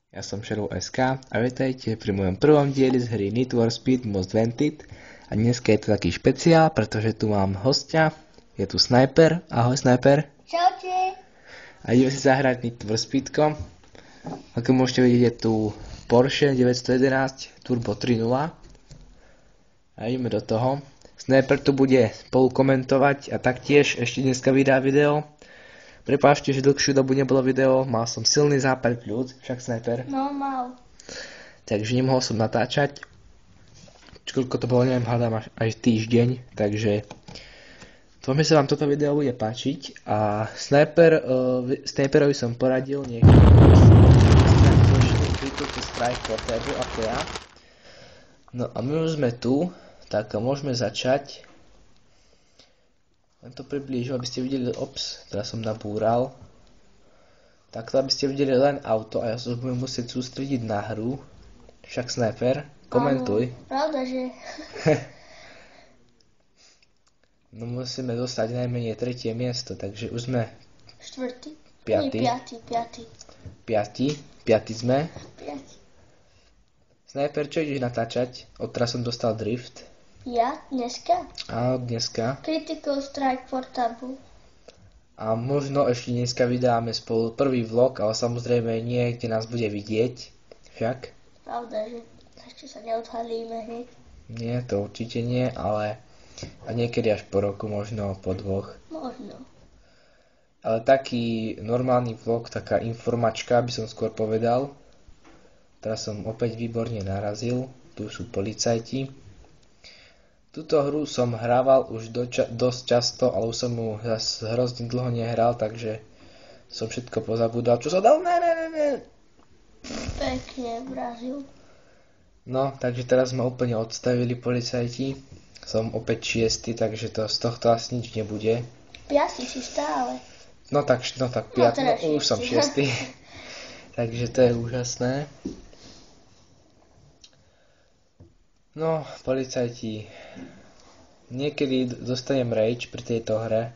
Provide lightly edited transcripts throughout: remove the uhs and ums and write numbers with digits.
Ja som Šerov.sk a vítajte pri mojom prvom dieli z hry Need for Speed Most Wanted. A dneska je to taký špeciál, pretože tu mám hostia. Je tu Sniper. Ahoj Sniper. Čaute. A ideme si zahrať Need for Speedko. Ako môžete vidieť, je tu Porsche 911 Turbo 3.0. A ideme do toho. Sniper tu bude spolu komentovať a taktiež ešte dneska vydá video. Prepáčte, že dlhšiu dobu nebolo video, mal som silný zápal pľúc, však Sniper. No, mal. Takže nemohol som natáčať. Koľko to bolo, neviem, hľadám až týždeň, takže dúfam, že sa vám toto video bude páčiť. A Sniperovi som poradil, nech kliknúte Strike for Table ako ja. No a my už sme tu, tak môžeme začať. Len to priblížim, aby ste videli, teraz som nabúral. Takto, aby ste videli len auto a ja sa budem musieť sústrediť na hru. Však Sniper, komentuj. Áno, pravda, že? No musíme dostať najmenej 3. miesto, takže už sme 4. 5. Nie, 5. 5. sme. 5. Sniper, čo ideš natáčať? Odteraz som dostal drift. Ja? Dneska? Áno, dneska. Critical Strike for Table. A možno ešte dneska vydáme spolu prvý vlog, ale samozrejme nie, kde nás bude vidieť. Však? Pravda, že ešte sa neodhalíme hneď. Nie, to určite nie, ale a niekedy až po roku, možno po 2. Možno. Ale taký normálny vlog, taká informačka, by som skôr povedal. Teraz som opäť výborne narazil, tu sú policajti. Túto hru som hrával už dosť často, ale už som mu hrozne dlho nehral, takže som všetko pozabudal. Čo sa dal? Ne. Pekne vrazil. No, takže teraz ma úplne odstavili policajti. Som opäť 6, takže to z tohto asi nič nebude. 5 si stále. No tak 5, teda no, už som 6. Takže to je úžasné. No, policajti, niekedy dostanem rage pri tejto hre.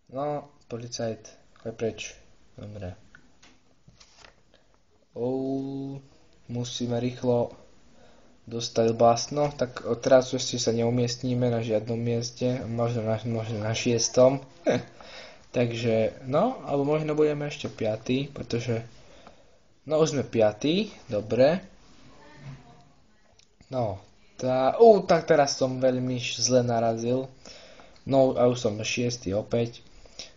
No, policajt, choď preč. Dobre. Musíme rýchlo dostať básno, tak teraz ešte sa neumiestníme na žiadnom mieste, možno na 6. Takže, no, alebo možno budeme ešte 5, pretože, no už sme 5, dobre. No, tak teraz som veľmi zle narazil. No a už som 6 opäť.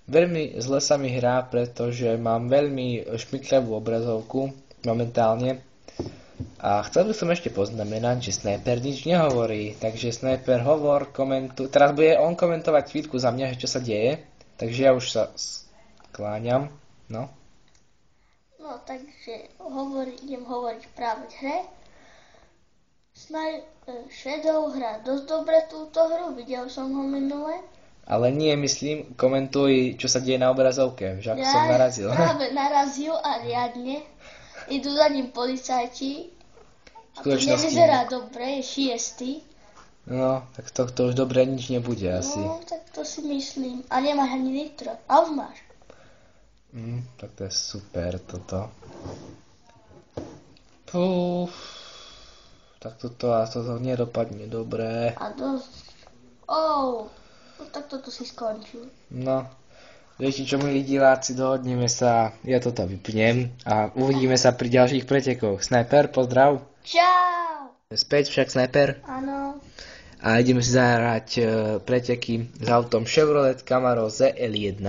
Veľmi zle sa mi hrá, pretože mám veľmi šmykľavú obrazovku momentálne. A chcel by som ešte poznamenať, že Sniper nič nehovorí. Takže Sniper hovor, komentuj. Teraz bude on komentovať chvíľku za mňa, že čo sa deje. Takže ja už sa skláňam. No. No, takže idem hovoriť práve v hre. Shadow hrá dosť dobre túto hru, videl som ho minule. Ale nie, myslím, komentuj, čo sa deje na obrazovke, že ako som narazil. Práve narazil a riadne. Idú za ním policajti. A to nevyzerá dobre, je 6. No, tak tohto už dobre nič nebude asi. No, tak to si myslím. A nemáš ani nitro. A už máš. Tak to je super toto. Tak toto nedopadne dobre. A dosť. Tak toto si skončil. No, viete čo, milí diváci, dohodneme sa, ja toto vypnem a uvidíme sa pri ďalších pretekoch. Sniper, pozdrav. Čau. Späť však Sniper. Áno. A ideme si zahrať preteky s autom Chevrolet Camaro ZL1.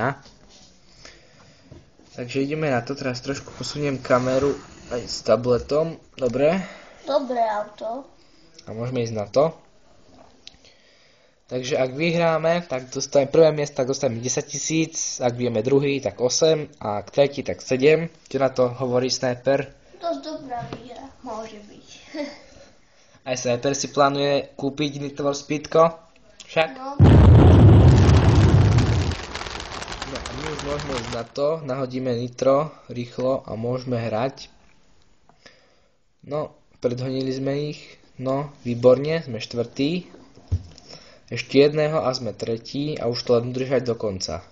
Takže ideme na to, teraz trošku posuniem kameru aj s tabletom, dobre? Dobré auto. A môžeme ísť na to. Takže ak vyhráme, tak dostaneme prvé miesto, tak dostaneme 10 000, ak vieme druhý, tak 8, a ak tretí, tak 7. Čo na to hovorí Sniper? Dosť dobrá výhra, môže byť. Aj Sniper si plánuje kúpiť Need for Speedko? Však? No. No a my už môžeme ísť na to, nahodíme nitro rýchlo a môžeme hrať. No, predhonili sme ich, no, výborne, sme 4. Ešte jedného a sme 3. a už to len udržať do konca.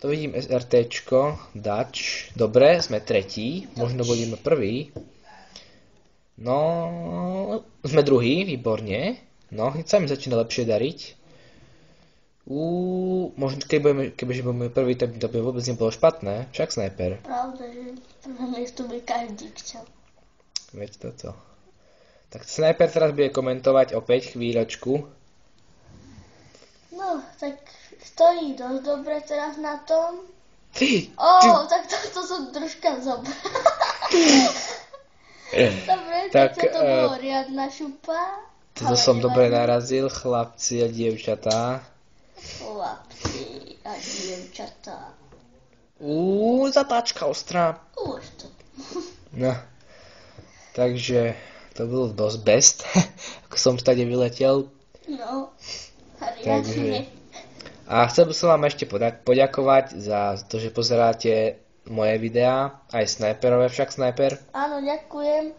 To vidím SRTčko, Dutch. Dobre, sme tretí, možno budeme prvý. No, sme druhý, výborne. No, hneď sa mi začína lepšie dariť. Možno kebyže budeme prvý, to by vôbec nebolo špatné. Však Sniper. Pravda, že prvé miesto by každý chcel. Veď toto. Tak Sniper teraz bude komentovať opäť chvíľočku. No, tak stojí dosť dobre teraz na tom. Tak to som troška zobral. Dobre, tak to bolo riadna šupa. Toto som dobre narazil, chlapci a dievčatá. Chlapci a dievčatá. Zatáčka ostrá. Už to. No, takže to bolo dosť best, ako som stade vyletel. No, riadne. A chcel by som vám ešte poďakovať za to, že pozeráte moje videá, aj Sniperové, však Sniper. Áno, ďakujem.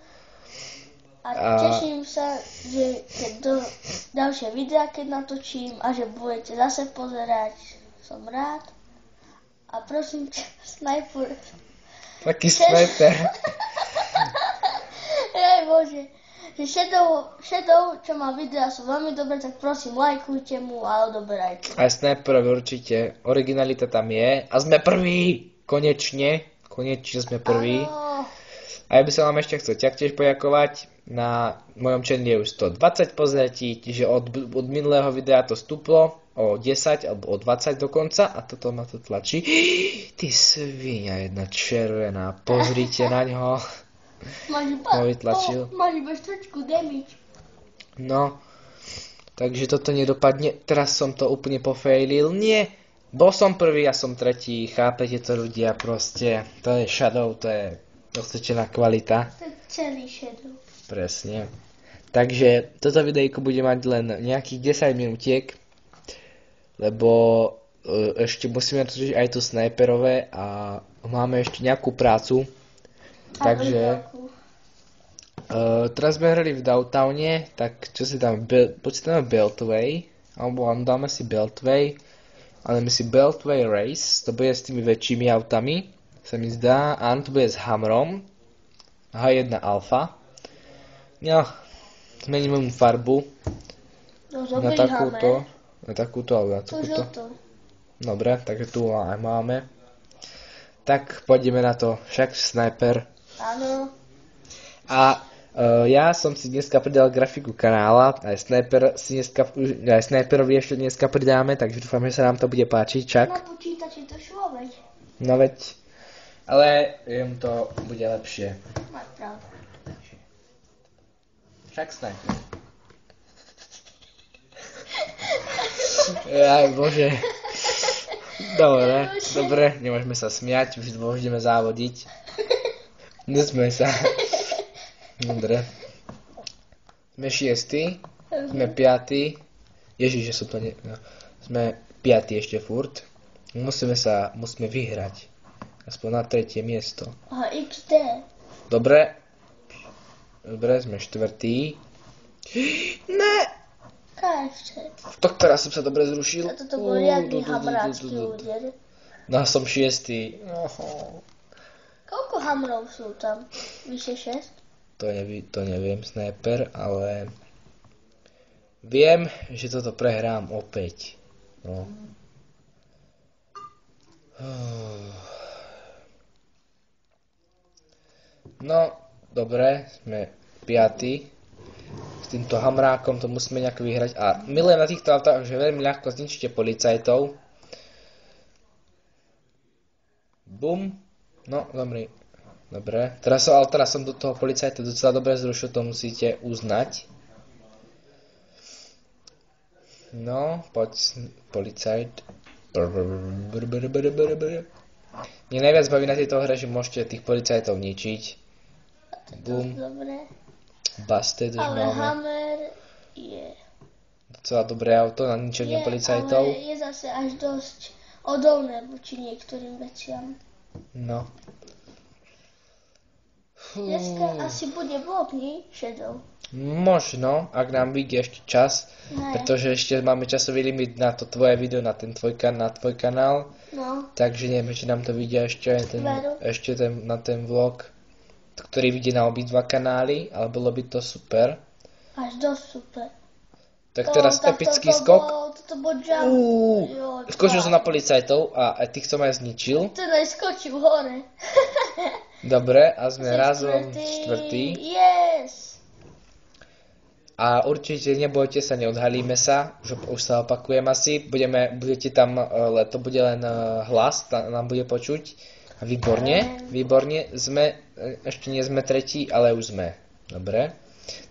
A teším sa, že ďalšie videá, keď natočím a že budete zase pozerať. Som rád. A prosím ťa, Sniper. Taký Sniper. Jaj Bože. Že Shadow, čo má videá, sú veľmi dobré, tak prosím, lajkujte mu a odoberajte. Aj Sniperovi určite. Originalita tam je. A sme prví! Konečne sme prví. Áno. A ja by som vám ešte chcel taktiež poďakovať. Na mojom channeli je už 120 pozretí, čiže od minulého videa to stúplo o 10 alebo o 20 dokonca a toto ma to tlačí. Ty svinia jedna červená, pozrite na ňo. Máš iba štvrťku damage. No, takže toto nedopadne. Teraz som to úplne pofailil. Nie, bol som prvý a som tretí. Chápete to ľudia proste. To je Shadow, to je osvedčená kvalita. To je celý Shadow. Presne. Takže toto videjko bude mať len nejakých 10 minútiek, lebo ešte musíme točiť aj tu Sniperové a máme ešte nejakú prácu. Takže teraz sme hrali v Downtowne, tak čo si tam, počítame Beltway, alebo dáme si Beltway, ale my si Beltway Race, to bude s tými väčšími autami, sa mi zdá, áno, to bude s Hamrom, H1 Alfa. No, zmeníme mu farbu na takúto alebo na takúto. Dobre, takže tu aj máme. Tak poďme na to, však Sniper. Áno. A ja som si dneska pridal grafiku kanála, aj Sniperovi ešte dneska pridáme, takže dúfam, že sa nám to bude páčiť, čak. Na počítači to šlo, veď. No veď, ale viem, to bude lepšie. Máš pravdu. Však Sniper. Jaj, bože. Dobre, nemôžeme sa smiať, už môžeme závodiť. Nesmej sa. Dobre. Sme 6. Sme 5. Ježiš, že som to no. Sme 5. ešte furt. Musíme vyhrať. Aspoň na 3. miesto. Aha, XD. Dobre, sme 4. Ne! KFC. Tak teraz som sa dobre zrušil. A toto bol riadny hamrácky úder. No, som 6. Koľko hamrov sú tam? Vyše 6? To neviem, Sniper, ale viem, že toto prehrám opäť. No. No, dobre, sme 5. S týmto hamrákom to musíme nejak vyhrať. A milujem na týchto autách, že veľmi ľahko zničíte policajtov. Bum. No, dobre. Teraz som do toho policajta docela dobre zrušil, to musíte uznať. No, poď, policajt. Mne najviac baví na tejto hre, že môžete tých policajtov ničiť. Bum. Dobre. Busted už ale máme. Hammer je Docela dobré auto na ničenie policajtov. Ale je zase až dosť odolné voči niektorým veciam. No. Dneska asi bude vlog, nie? Shadow. Možno, ak nám vyjde ešte čas, Hej. pretože ešte máme časový limit na to tvoje video, na ten tvoj kanál, No, takže neviem, či nám to vyjde ešte na ten vlog, ktorý vyjde na obidva kanály, ale bolo by to super. až dosť super. Tak teraz epický skok. Toto bol jump. Skočil som na policajtov a tých som aj zničil. Ten aj skočil hore. Dobre, a sme razom štvrtý. Yes. A určite nebojte sa, neodhalíme sa, už sa opakujem asi, budete tam, to bude len hlas, nám bude počuť. A výborne, ešte nie sme tretí, ale už sme. Dobre,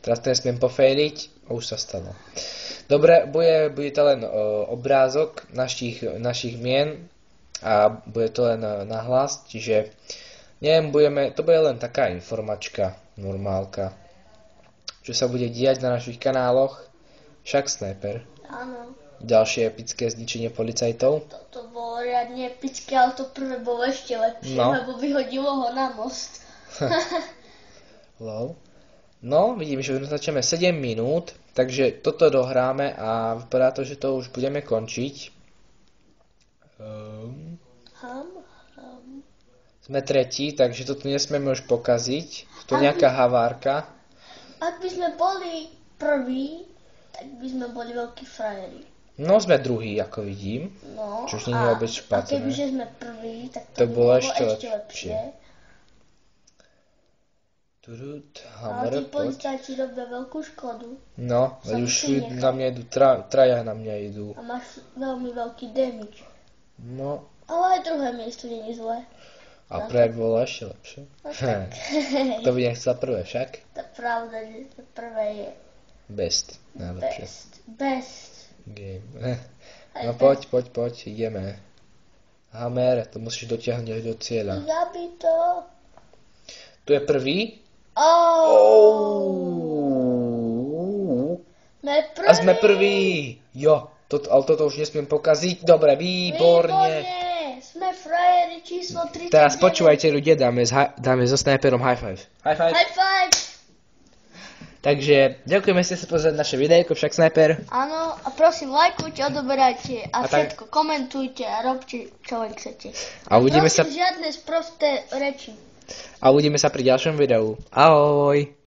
teraz to nesmiem pofejliť, už sa stalo. Dobre, bude to len obrázok našich mien a bude to len na hlas, čiže neviem, to bude len taká informačka, normálka. Čo sa bude diať na našich kanáloch, však Sniper. Áno. Ďalšie epické zničenie policajtov. Toto bolo riadne epické, ale to prvé bolo ešte lepšie, lebo vyhodilo ho na most. Lol. No, vidím, že už natáčame 7 minút, takže toto dohráme a vypadá to, že to už budeme končiť. Sme tretí, takže toto nesmieme už pokaziť. To je nejaká havárka. Ak by sme boli prví, tak by sme boli veľkí frajeri. No, sme druhí, ako vidím. No, čo už nie je vôbec špatné. A kebyže sme prví, tak to by bolo ešte lepšie. Ale tí policajti robia veľkú škodu. No, už na mňa idú, traja na mňa idú. A máš veľmi veľký damage. No. Ale aj druhé miesto nie je zlé. A prvé bolo ešte lepšie. To by nechcela prvé však. To pravda, že to prvé je best. Najlepšie. Best. Game. No poď, ideme. Hammer, to musíš dotiahnuť až do cieľa. Zabito. Tu je prvý. A sme prví. Jo, ale toto už nesmiem pokaziť. Dobre, výborne. Sme frajeri číslo 39. Teraz počúvajte ľudia, dáme so Sniperom high five. High five. High five. Takže ďakujeme, ste sa pozrieť naše videjko, však Sniper. Áno, a prosím, lajkujte, odoberajte a všetko, komentujte a robte, čo len chcete. A uvidíme sa... Prosím, žiadne sprosté reči. A uvidíme sa pri ďalšom videu. Ahoj.